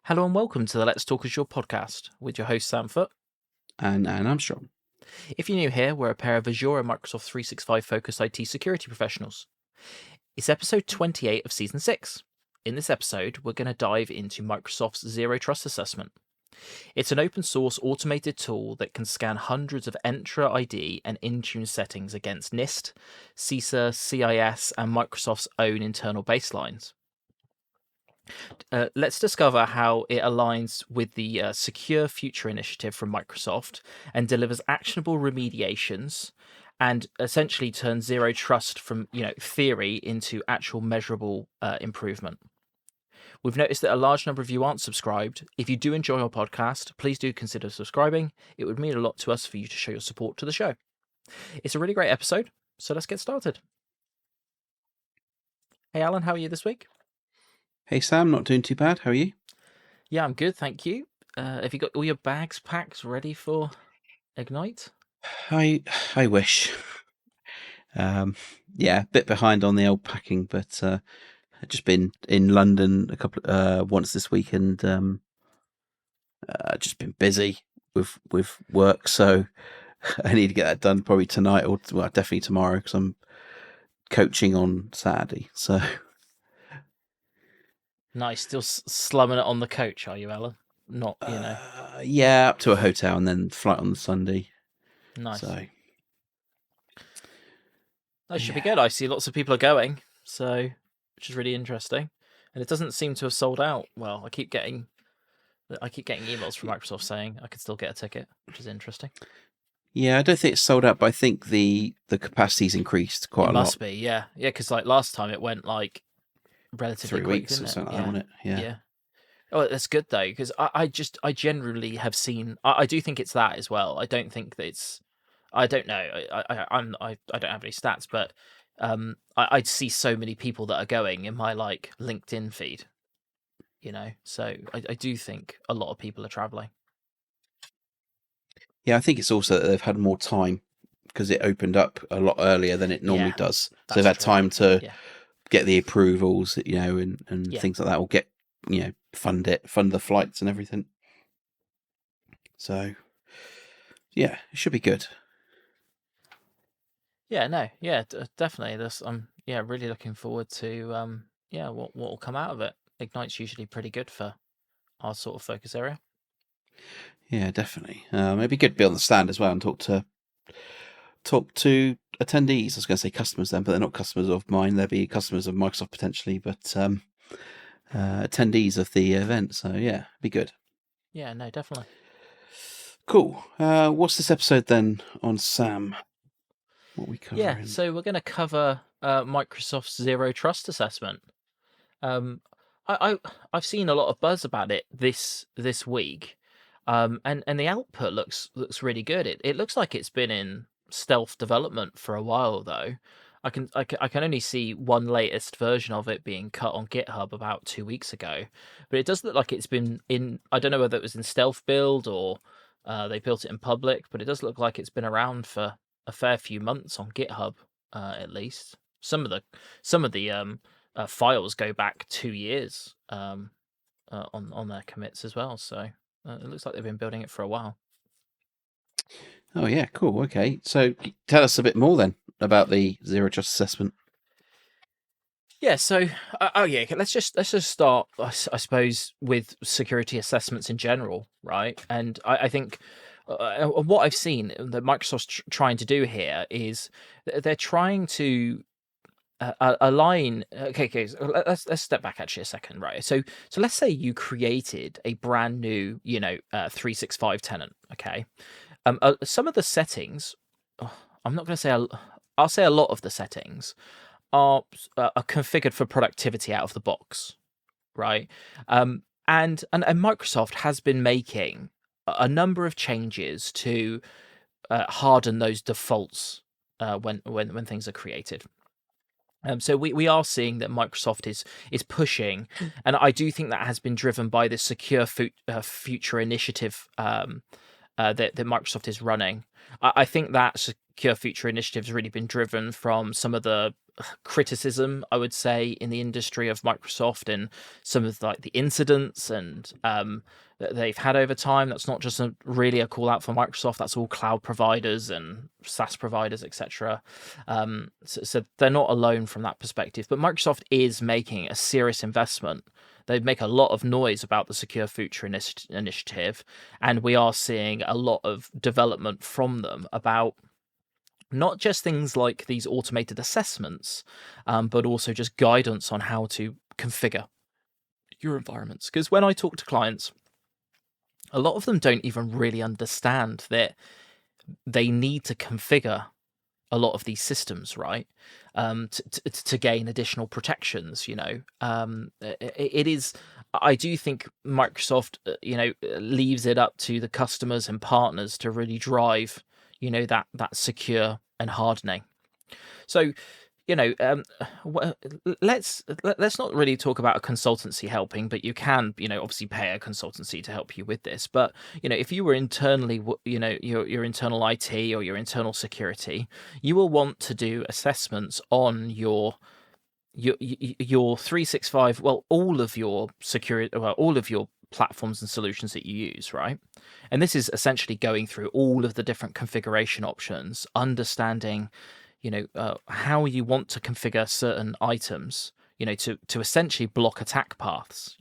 Hello and welcome to the Let's Talk Azure podcast with your host Sam Foote. And Anne Armstrong. If you're new here, we're a pair of Azure and Microsoft 365 focused IT security professionals. It's episode 28 of season 6. In this episode, we're going to dive into Microsoft's Zero Trust Assessment. It's an open source automated tool that can scan hundreds of Entra ID and Intune settings against NIST, CISA, CIS, and Microsoft's own internal baselines. Let's discover how it aligns with the Secure Future initiative from Microsoft and delivers actionable remediations and essentially turns zero trust from theory into actual measurable improvement. We've noticed that a large number of you aren't subscribed. If you do enjoy our podcast, please do consider subscribing. It would mean a lot to us for you to show your support to the show. It's a really great episode, so let's get started. Hey Alan, how are you this week? Hey Sam, not doing too bad. How are you? Yeah, I'm good, thank you. Have you got all your bags packed ready for Ignite? I wish. Yeah, a bit behind on the old packing, but I've just been in London once this week, and just been busy with work, so I need to get that done probably tonight or definitely tomorrow because I'm coaching on Saturday. So. Nice, still slumming it on the coach, are you, Alan? Not, Yeah, up to a hotel and then flight on the Sunday. Nice. So. That should be good. I see lots of people are going, so which is really interesting, and it doesn't seem to have sold out. Well, I keep getting emails from Microsoft saying I could still get a ticket, which is interesting. Yeah, I don't think it's sold out, but I think the capacity's increased quite a lot. It must be, yeah, because like last time it went like relatively 3 quick, weeks or didn't something like that, wasn't it? Yeah. Oh, that's good though, because I generally have seen. I do think it's that as well. I don't think that it's. I don't know. I don't have any stats, but I see so many people that are going in my like LinkedIn feed. So I do think a lot of people are traveling. Yeah, I think it's also that they've had more time because it opened up a lot earlier than it normally does. So they've had time to get the approvals, and things like that, or get, fund the flights and everything. So, yeah, it should be good. Yeah, definitely. I'm really looking forward to what will come out of it. Ignite's usually pretty good for our sort of focus area. Yeah, definitely. It'd be good to be on the stand as well and talk to attendees. I was going to say customers then, but they're not customers of mine. They'll be customers of Microsoft potentially, but attendees of the event. So yeah, it'd be good. Yeah, no, definitely. Cool. What's this episode then on Sam? What we covering? Yeah, so we're going to cover Microsoft's Zero Trust Assessment. I've seen a lot of buzz about it this week, and the output looks really good. It looks like it's been in stealth development for a while though. I can only see one latest version of it being cut on GitHub about 2 weeks ago, but it does look like it's been in. I don't know whether it was in stealth build or they built it in public, but it does look like it's been around for a fair few months on GitHub, at least. Some of the files go back 2 years on their commits as well. So it looks like they've been building it for a while. Oh yeah, cool. Okay, so tell us a bit more then about the Zero Trust Assessment. Yeah, so let's just start, I suppose, with security assessments in general, right? And I think what I've seen that Microsoft's trying to do here is they're trying to align. Okay, so let's step back actually a second, right? So let's say you created a brand new 365 tenant, okay. Some of the settings, I'm not going to say. I'll say a lot of the settings are configured for productivity out of the box, right? And Microsoft has been making a number of changes to harden those defaults when things are created. So we are seeing that Microsoft is pushing, and I do think that has been driven by the Secure Future initiative that Microsoft is running. I think that Secure Future initiative has really been driven from some of the criticism, I would say, in the industry of Microsoft and some of like the incidents and that they've had over time. That's not just really a call out for Microsoft. That's all cloud providers and SaaS providers, etc. So they're not alone from that perspective. But Microsoft is making a serious investment. They make a lot of noise about the Secure Future initiative, and we are seeing a lot of development from them about not just things like these automated assessments, but also just guidance on how to configure your environments. Because when I talk to clients, a lot of them don't even really understand that they need to configure a lot of these systems, right? To gain additional protections, it is. I do think Microsoft, leaves it up to the customers and partners to really drive, that secure and hardening. So, let's not really talk about a consultancy helping, but you can, obviously pay a consultancy to help you with this. But, if you were internally, your internal IT or your internal security, you will want to do assessments on your 365, well, all of your security, well, all of your platforms and solutions that you use, right? And this is essentially going through all of the different configuration options, understanding how you want to configure certain items, to essentially block attack paths,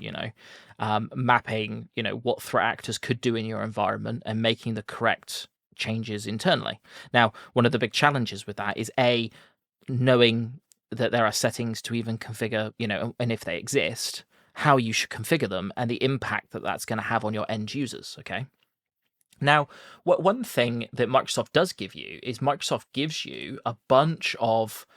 mapping, what threat actors could do in your environment and making the correct changes internally. Now, one of the big challenges with that is knowing that there are settings to even configure, and if they exist, how you should configure them and the impact that that's going to have on your end users, okay? Now, one thing that Microsoft does give you is Microsoft gives you a bunch of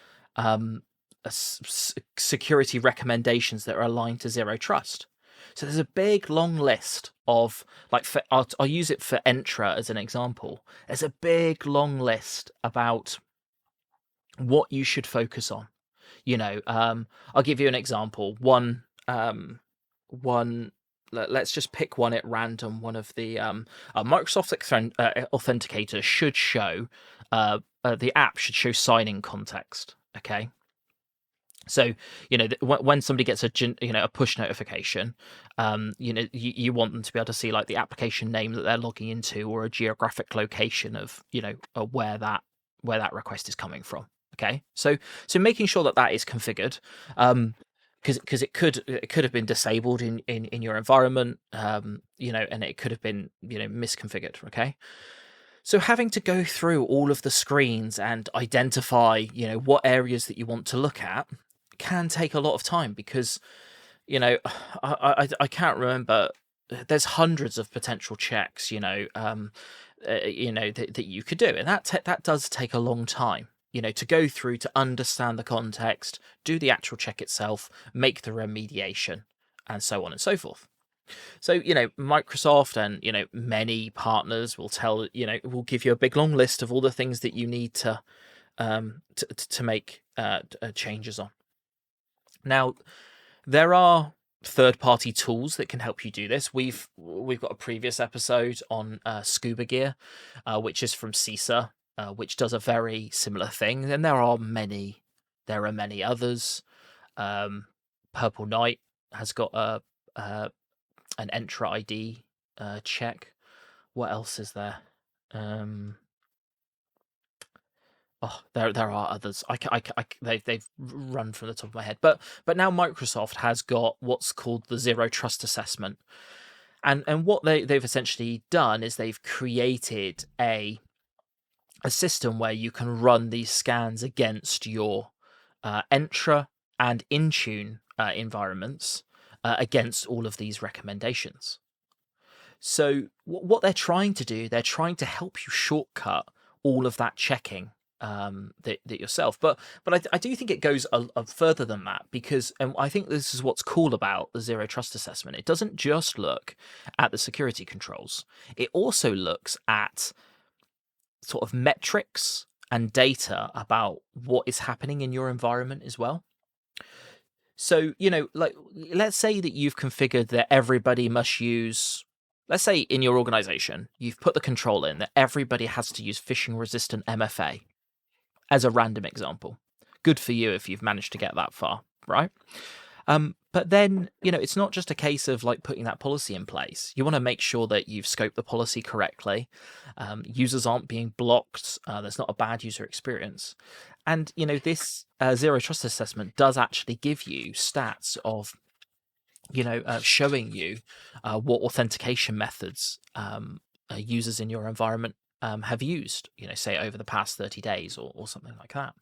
security recommendations that are aligned to zero trust. So there's a big long list of, like, I'll use it for Entra as an example. There's a big long list about what you should focus on. I'll give you an example. One. Let's just pick one at random. One of the Microsoft Authenticator should show, the app should show sign-in context. Okay, so when somebody gets a push notification, you want them to be able to see like the application name that they're logging into or a geographic location of where that request is coming from. Okay, so making sure that is configured. Because it could have been disabled in your environment, and it could have been misconfigured. Okay, so having to go through all of the screens and identify what areas that you want to look at can take a lot of time because I can't remember. There's hundreds of potential checks that you could do, and that does take a long time. To go through, to understand the context, do the actual check itself, make the remediation, and so on and so forth. So, Microsoft and, many partners will will give you a big long list of all the things that you need to make changes on. Now, there are third-party tools that can help you do this. We've got a previous episode on Scuba Gear, which is from CISA, which does a very similar thing, and there are many others. Purple Knight has got an Entra ID check. What else is there? There are others. They've run from the top of my head, but now Microsoft has got what's called the Zero Trust Assessment, and what they've essentially done is they've created a system where you can run these scans against your Entra and Intune environments against all of these recommendations. So what they're trying to do, they're trying to help you shortcut all of that checking that yourself. But I do think it goes a further than that, because I think this is what's cool about the Zero Trust Assessment. It doesn't just look at the security controls. It also looks at sort of metrics and data about what is happening in your environment as well. So, like, let's say that you've configured that everybody must use let's say in your organization, you've put the control in that everybody has to use phishing resistant MFA as a random example. Good for you if you've managed to get that far, right? But then, it's not just a case of like putting that policy in place. You want to make sure that you've scoped the policy correctly. Users aren't being blocked. There's not a bad user experience. And, this zero trust assessment does actually give you stats of, showing you what authentication methods users in your environment have used, say over the past 30 days or something like that.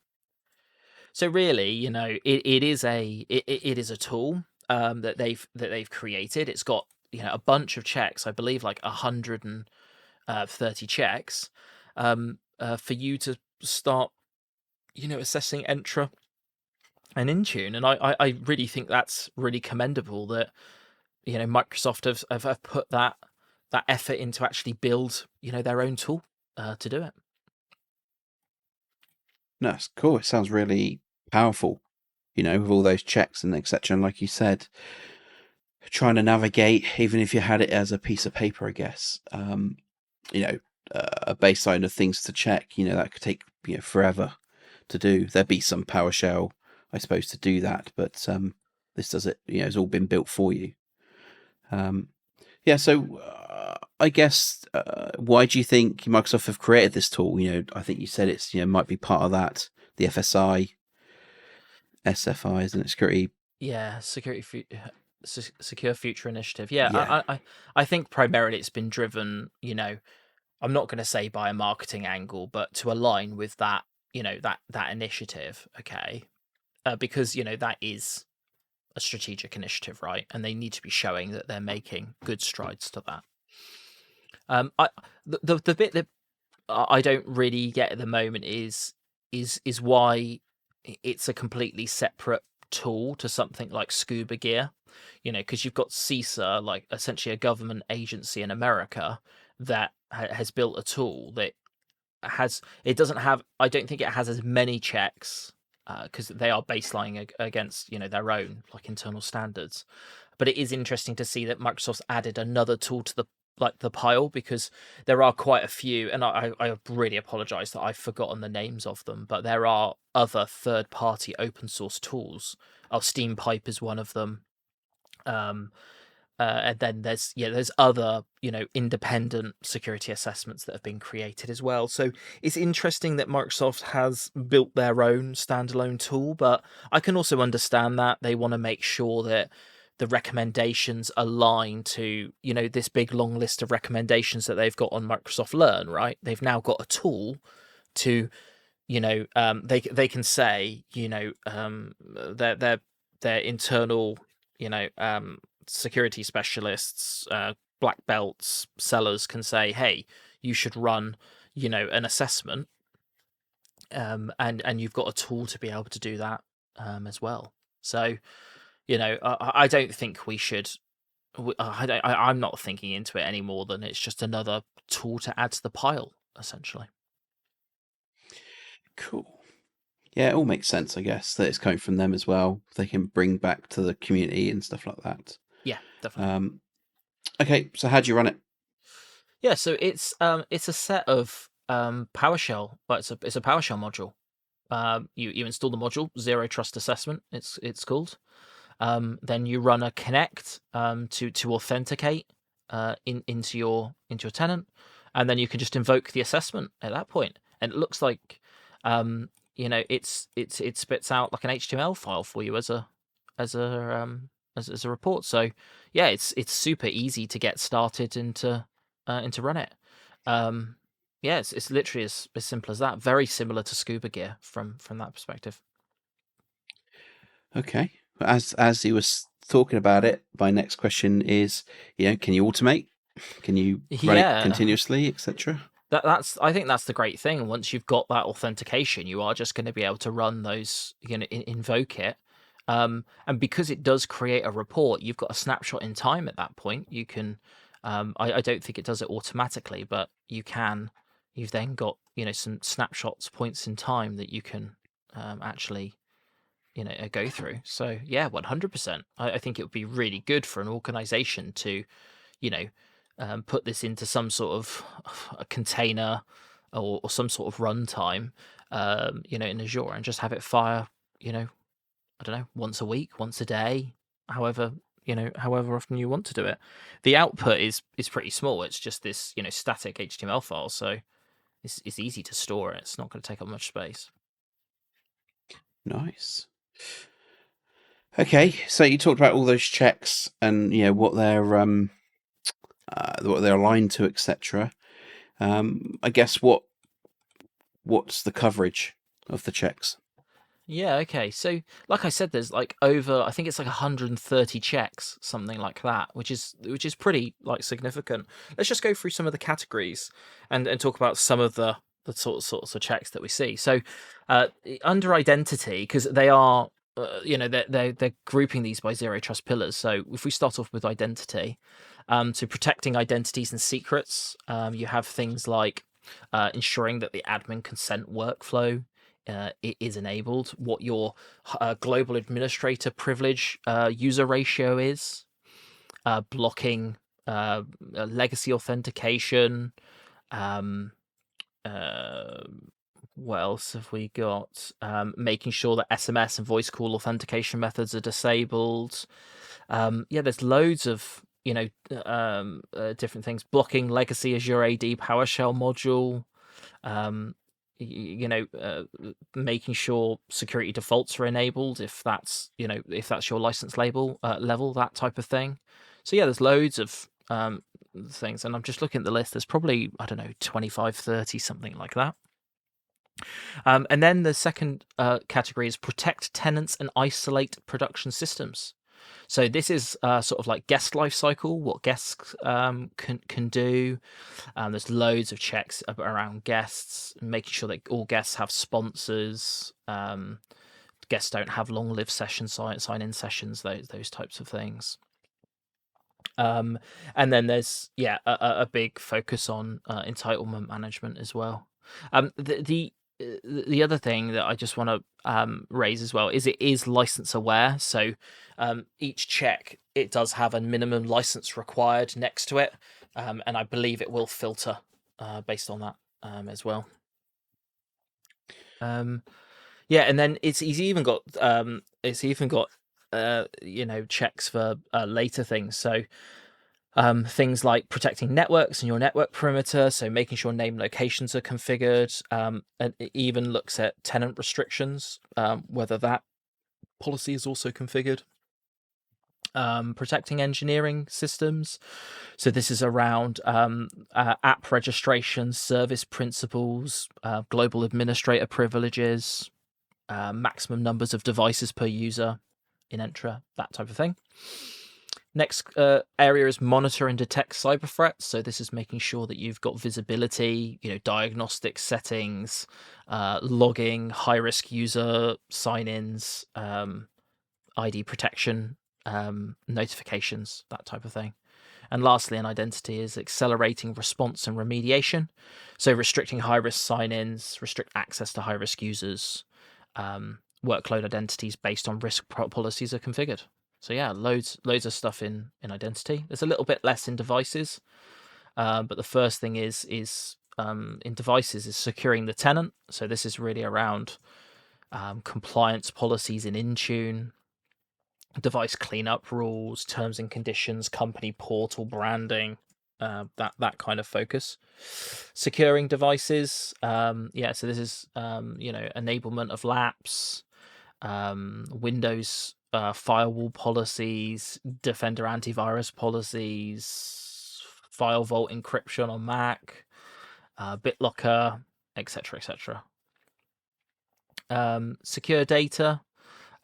So really, it is a tool that they've created. It's got a bunch of checks, I believe, like 130 checks for you to start assessing Entra and Intune. And I really think that's really commendable that Microsoft have put that effort into actually build their own tool to do it. No, it's cool. It sounds really powerful, with all those checks and etc. And like you said, trying to navigate, even if you had it as a piece of paper, I guess, a baseline of things to check, that could take forever to do. There'd be some PowerShell, I suppose, to do that, but this does it. It's all been built for you. So I guess why do you think Microsoft have created this tool? I think you said it's might be part of that, the FSI, SFI, isn't it? Security. Yeah, Secure Future Initiative. Yeah. I think primarily it's been driven. I'm not going to say by a marketing angle, but to align with that. That initiative. Okay, because that is a strategic initiative, right? And they need to be showing that they're making good strides to that. The bit that I don't really get at the moment is why it's a completely separate tool to something like Scuba Gear, because you've got CISA, like essentially a government agency in America that has built a tool that doesn't have, I don't think it has as many checks because they are baselining against their own like internal standards. But it is interesting to see that Microsoft's added another tool to the pile, because there are quite a few, and I really apologize that I've forgotten the names of them, but there are other third-party open source tools. Steam Pipe is one of them. And then there's other independent security assessments that have been created as well. So it's interesting that Microsoft has built their own standalone tool, but I can also understand that they want to make sure that the recommendations align to this big long list of recommendations that they've got on Microsoft Learn. Right, they've now got a tool to they can say their internal security specialists, black belts, sellers can say, hey, you should run an assessment, and you've got a tool to be able to do that as well. So I don't think we should. I'm not thinking into it any more than it's just another tool to add to the pile, essentially. Cool. Yeah, it all makes sense, I guess, that it's coming from them as well. They can bring back to the community and stuff like that. Yeah, definitely. Okay, so how do you run it? Yeah, so it's a set of PowerShell, but it's a PowerShell module. You install the module, Zero Trust Assessment. It's called. Then you run a connect to authenticate into your tenant, and then you can just invoke the assessment at that point. And it looks like it spits out like an HTML file for you as a report. So yeah, it's super easy to get started and to run it. Yeah, it's literally as simple as that. Very similar to Scuba Gear from that perspective. Okay. As he was talking about it, my next question is, can you automate? Can you run it continuously, etc.? I think that's the great thing. Once you've got that authentication, you are just going to be able to run those, invoke it. And because it does create a report, you've got a snapshot in time at that point. You can, I don't think it does it automatically, but you can. You've then got, some snapshots, points in time that you can actually, go through. So yeah, 100%. I think it would be really good for an organization to, put this into some sort of a container or some sort of runtime, in Azure, and just have it fire, I don't know, once a week, once a day, however often you want to do it. The output is pretty small. It's just this, static HTML file, so it's easy to store it. It's not going to take up much space. Nice. Okay, so you talked about all those checks and what they're aligned to, etc. I guess what's the coverage of the checks? Yeah, okay. So, like I said, there's like I think it's like 130 checks, something like that, which is pretty like significant. Let's just go through some of the categories and talk about some of the sorts of checks that we see. So, under identity, because they are, they're grouping these by zero trust pillars. So, if we start off with identity, so protecting identities and secrets, you have things like ensuring that the admin consent workflow it is enabled, what your global administrator privilege user ratio is, blocking legacy authentication. What else have we got? Making sure that SMS and voice call authentication methods are disabled. There's loads of different things. Blocking legacy Azure AD PowerShell module. Making sure security defaults are enabled if that's your license level, that type of thing. So there's loads of things, and I'm just looking at the list. There's probably 25, 30, something like that. And then the second category is protect tenants and isolate production systems. So this is sort of like guest lifecycle, what guests can do. There's loads of checks around guests, making sure that all guests have sponsors. Guests don't have long-lived sessions, sign-in sessions, those types of things. And then there's a big focus on entitlement management as well. The other thing that I just want to raise as well is it is license aware. So each check, it does have a minimum license required next to it, and I believe it will filter based on that as well. And then it's even got checks for later things. So things like protecting networks and your network perimeter, so making sure name locations are configured, and it even looks at tenant restrictions, whether that policy is also configured. Protecting engineering systems, so this is around app registration, service principals, global administrator privileges, maximum numbers of devices per user in Entra, that type of thing. Next area is monitor and detect cyber threats. So this is making sure that you've got visibility, diagnostic settings, logging, high-risk user sign-ins, ID protection, notifications, that type of thing. And lastly, an identity is accelerating response and remediation. So restricting high-risk sign-ins, restrict access to high-risk users, workload identities based on risk policies are configured. So loads of stuff in identity. There's a little bit less in devices, but the first thing is in devices is securing the tenant. So this is really around compliance policies in Intune, device cleanup rules, terms and conditions, company portal branding, that kind of focus. Securing devices, so this is enablement of lapse, Windows firewall policies, Defender antivirus policies, file vault encryption on Mac, BitLocker, etc., etc. Secure data,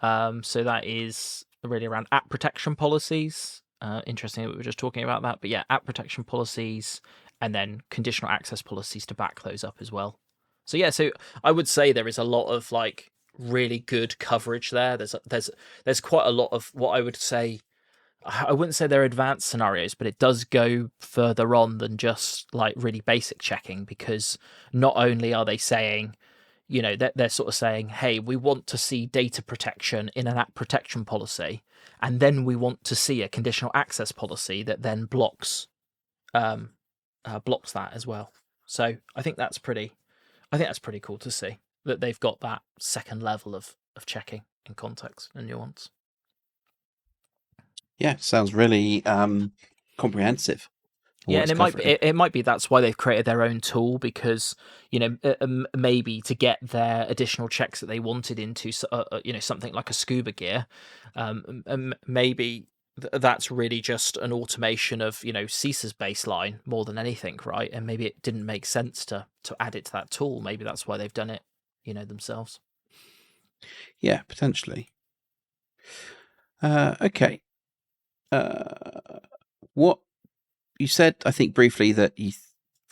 so that is really around app protection policies. Interesting that we were just talking about that, but app protection policies, and then conditional access policies to back those up as well. So so I would say there is a lot of like really good coverage there. There's quite a lot of what I would say. I wouldn't say they're advanced scenarios, but it does go further on than just like really basic checking, because not only are they saying, they're sort of saying, hey, we want to see data protection in an app protection policy, and then we want to see a conditional access policy that then blocks blocks that as well. So I think that's pretty cool to see that they've got that second level of checking in context and nuance. Yeah, sounds really comprehensive. Yeah, and it might be that's why they've created their own tool, because maybe to get their additional checks that they wanted into something like a scuba gear, maybe that's really just an automation of CISA's baseline more than anything, right? And maybe it didn't make sense to add it to that tool. Maybe that's why they've done it themselves. Yeah, potentially. Okay. What you said, I think briefly that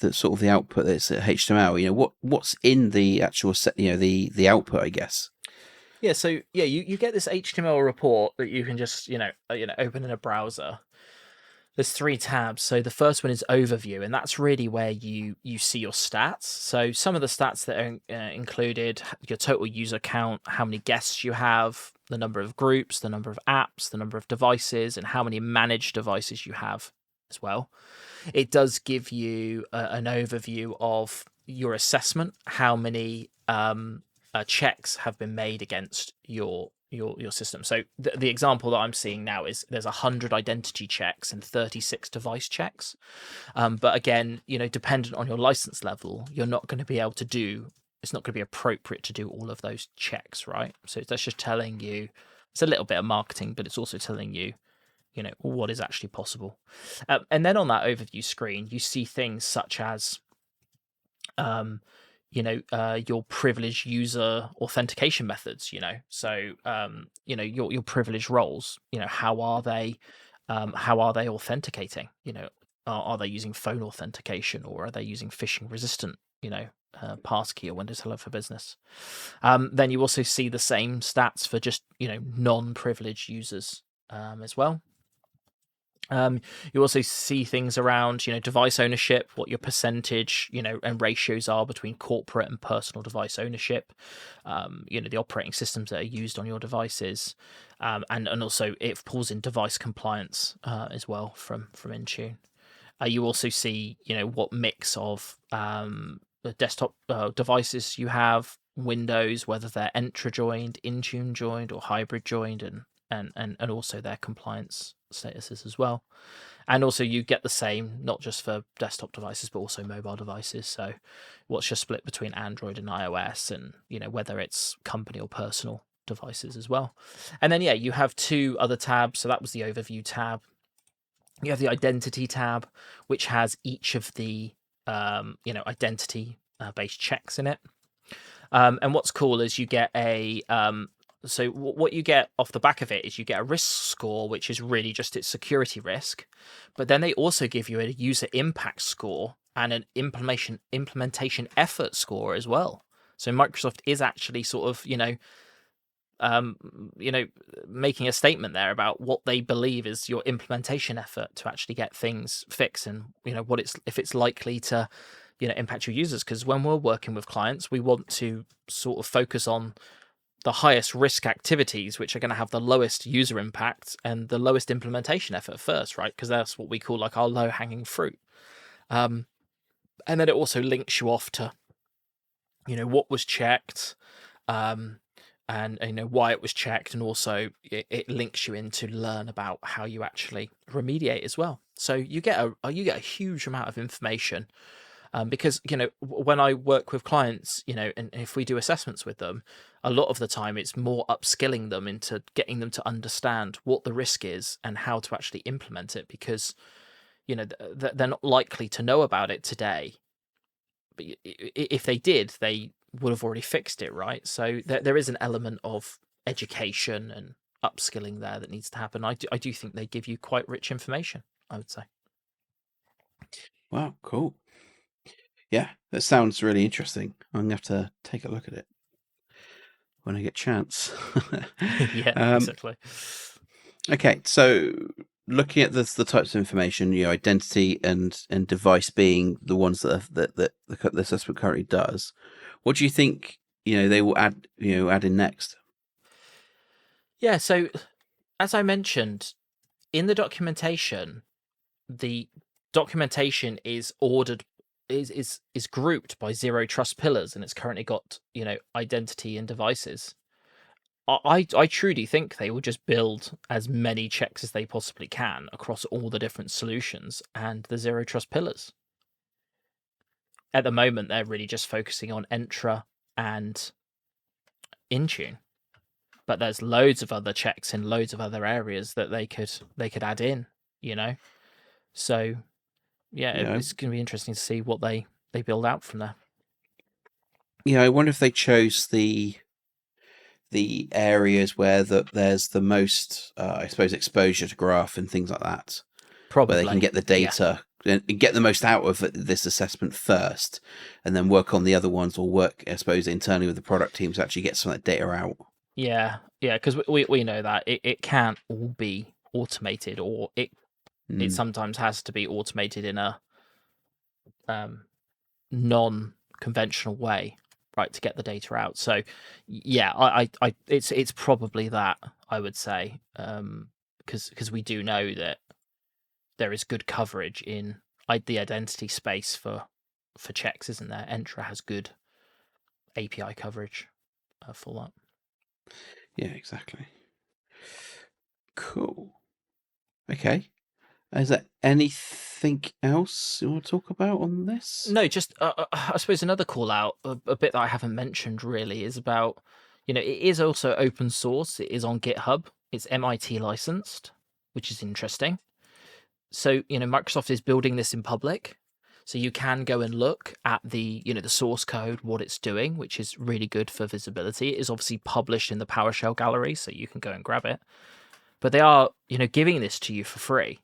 that sort of the output that's HTML. What's in the actual the output, I guess. Yeah. So yeah, you get this HTML report that you can just open in a browser. There's 3 tabs. So the first one is overview, and that's really where you see your stats. So some of the stats that are included: your total user count, how many guests you have, the number of groups, the number of apps, the number of devices, and how many managed devices you have as well. It does give you an overview of your assessment, how many checks have been made against your system. So the example that I'm seeing now is there's 100 identity checks and 36 device checks. But again, dependent on your license level, you're not going to be able to do. It's not going to be appropriate to do all of those checks, right? So that's just telling you. It's a little bit of marketing, but it's also telling you, what is actually possible. And then on that overview screen, you see things such as your privileged user authentication methods, so your privileged roles, how are they authenticating, are they using phone authentication, or are they using phishing resistant passkey or Windows Hello for Business. Then you also see the same stats for just non-privileged users as well. You also see things around, device ownership, what your percentage, and ratios are between corporate and personal device ownership, the operating systems that are used on your devices, and also it pulls in device compliance as well from Intune. You also see, what mix of the desktop devices you have, Windows, whether they're Entra joined, Intune joined, or hybrid joined, and also their compliance statuses as well. And also you get the same, not just for desktop devices, but also mobile devices. So what's your split between Android and iOS, and whether it's company or personal devices as well. And then you have 2 other tabs. So that was the overview tab. You have the identity tab, which has each of the identity based checks in it. And what's cool is you get a so what you get off the back of it is you get a risk score, which is really just its security risk. But then they also give you a user impact score and an implementation effort score as well. So Microsoft is actually sort of, making a statement there about what they believe is your implementation effort to actually get things fixed, and if it's likely to impact your users. Because when we're working with clients, we want to sort of focus on the highest risk activities, which are going to have the lowest user impact and the lowest implementation effort first, right? Because that's what we call like our low hanging fruit. And then it also links you off to, what was checked, and why it was checked, and also it links you in to learn about how you actually remediate as well. So you get a huge amount of information. Because when I work with clients, and if we do assessments with them, a lot of the time it's more upskilling them into getting them to understand what the risk is and how to actually implement it, because they're not likely to know about it today. But if they did, they would have already fixed it, right? So there is an element of education and upskilling there that needs to happen. I do think they give you quite rich information, I would say. Wow, cool. Yeah, that sounds really interesting. I'm gonna have to take a look at it when I get a chance. Yeah, exactly. Okay, so looking at the types of information, identity and device being the ones that the assessment currently does, what do you think they will add in next? Yeah, so as I mentioned in the documentation, the documentation is ordered, is grouped by zero trust pillars, and it's currently got, identity and devices. I truly think they will just build as many checks as they possibly can across all the different solutions and the zero trust pillars. At the moment, they're really just focusing on Entra and Intune, but there's loads of other checks in loads of other areas that they could add in, So yeah, it's going to be interesting to see what they build out from there. Yeah, I wonder if they chose the areas where there's the most, I suppose, exposure to graph and things like that. Probably. Where they can get the data and get the most out of this assessment first, and then work on the other ones, or work, I suppose, internally with the product teams to actually get some of that data out. Yeah, because we know that it can't all be automated, or it sometimes has to be automated in a non-conventional way, right, to get the data out. So yeah, I it's probably that, I would say, because we do know that there is good coverage in the identity space for checks, isn't there? Entra has good API coverage for that. Yeah, exactly. Cool. Okay. Is there anything else you want to talk about on this? No, just I suppose another call out, a bit that I haven't mentioned really, is about, it is also open source. It is on GitHub. It's MIT licensed, which is interesting. So, Microsoft is building this in public. So you can go and look at the, the source code, what it's doing, which is really good for visibility. It is obviously published in the PowerShell gallery, so you can go and grab it. But they are, giving this to you for free.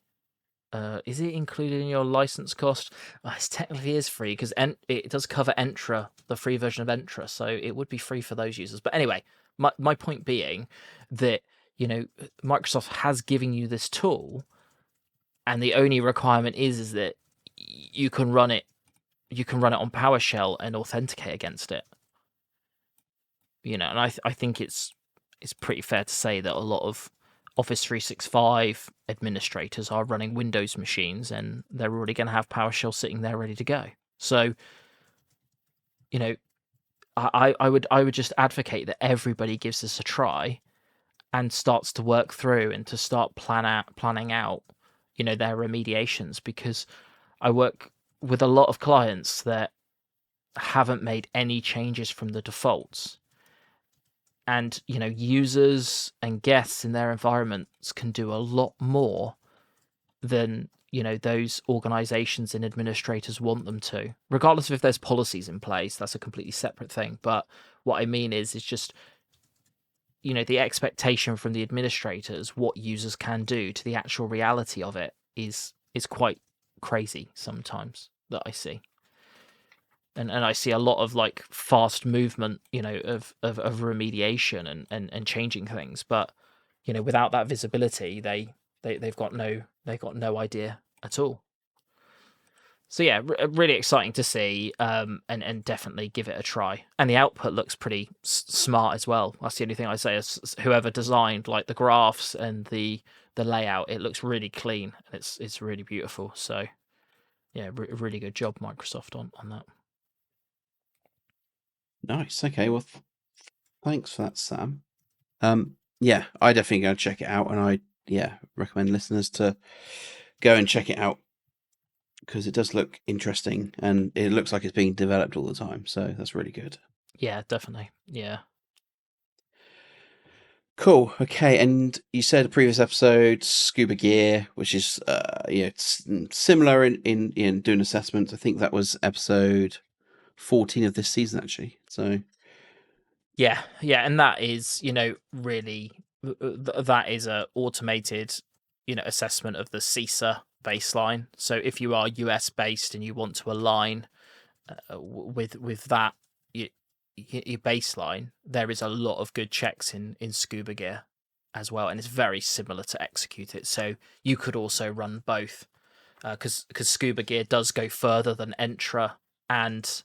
Is it included in your license cost? It technically is free because it does cover Entra, the free version of Entra, so it would be free for those users. But anyway, my point being that, Microsoft has given you this tool, and the only requirement is that you can run it on PowerShell and authenticate against it. And I think it's pretty fair to say that a lot of Office 365 administrators are running Windows machines, and they're already going to have PowerShell sitting there ready to go. So, I would just advocate that everybody gives this a try and starts to work through and to start planning out, their remediations, because I work with a lot of clients that haven't made any changes from the defaults. And, users and guests in their environments can do a lot more than, those organizations and administrators want them to, regardless of if there's policies in place. That's a completely separate thing. But what I mean is just, the expectation from the administrators, what users can do, to the actual reality of it is quite crazy sometimes, that I see. And I see a lot of like fast movement, of remediation and changing things, but without that visibility, they've got no idea at all. So yeah, really exciting to see, and definitely give it a try. And the output looks pretty smart as well. That's the only thing I say is whoever designed like the graphs and the layout, it looks really clean and it's really beautiful. So yeah, really good job, Microsoft, on that. Nice. Okay. Well, thanks for that, Sam. Yeah, I definitely go check it out, and I recommend listeners to go and check it out because it does look interesting and it looks like it's being developed all the time. So that's really good. Yeah, definitely. Yeah. Cool. Okay, and you said a previous episode, scuba gear, which is it's similar in doing assessments. I think that was episode 14 of this season, actually. So yeah, and that is really that is a automated assessment of the CISA baseline. So if you are US based and you want to align with that your baseline, there is a lot of good checks in scuba gear as well, and it's very similar to execute it. So you could also run both, because scuba gear does go further than Entra and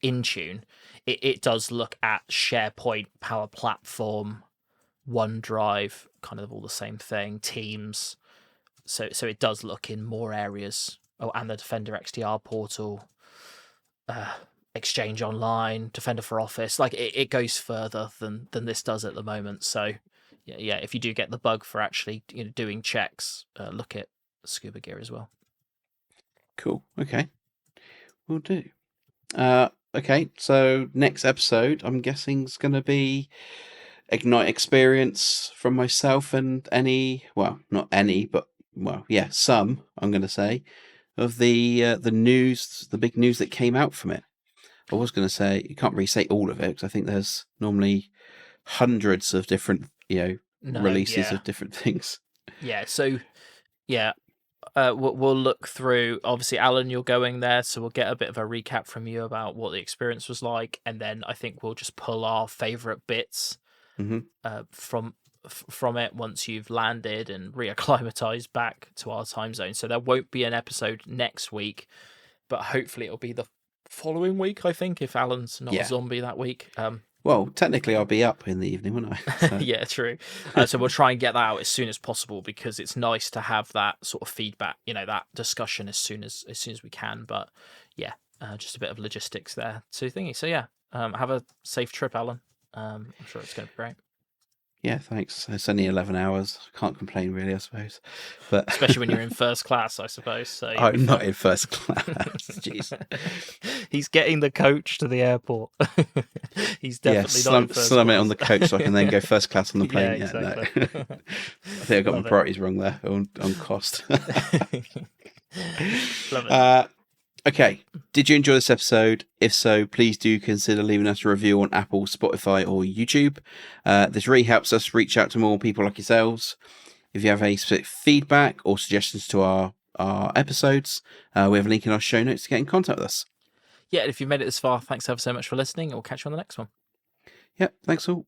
Intune. It does look at SharePoint, Power Platform, OneDrive, kind of all the same thing, Teams, So it does look in more areas. Oh, and the Defender XDR portal, Exchange Online, Defender for Office. Like it goes further than this does at the moment. So yeah, if you do get the bug for actually doing checks, look at Scuba Gear as well. Cool. Okay, we'll do. Okay, so next episode, I'm guessing, is going to be Ignite experience from myself and not any, but some. I'm going to say of the news, the big news that came out from it. I was going to say you can't really say all of it because I think there's normally hundreds of different releases of different things. Yeah. So yeah. We'll look through. Obviously, Alan, you're going there, so we'll get a bit of a recap from you about what the experience was like, and then I think we'll just pull our favourite bits from it once you've landed and reacclimatized back to our time zone. So there won't be an episode next week, but hopefully it'll be the following week, I think, if Alan's not a zombie that week. Well, technically, I'll be up in the evening, won't I? So. Yeah, true. So we'll try and get that out as soon as possible because it's nice to have that sort of feedback, that discussion as soon as we can. But yeah, just a bit of logistics there to thingy. So yeah, have a safe trip, Alan. I'm sure it's going to be great. Yeah, thanks. It's only 11 hours. Can't complain, really, I suppose. But especially when you're in first class, I suppose. So I'm not in first class. Jeez. He's getting the coach to the airport. He's definitely not in first slum class. it on the coach so I can then go first class on the plane. Yeah, exactly. No. I think I got my priorities wrong there on cost. Love it. Okay, did you enjoy this episode? If so, please do consider leaving us a review on Apple, Spotify or YouTube. This really helps us reach out to more people like yourselves. If you have any specific feedback or suggestions to our episodes, we have a link in our show notes to get in contact with us. Yeah, if you've made it this far, thanks ever so much for listening. We'll catch you on the next one. Yep, thanks all.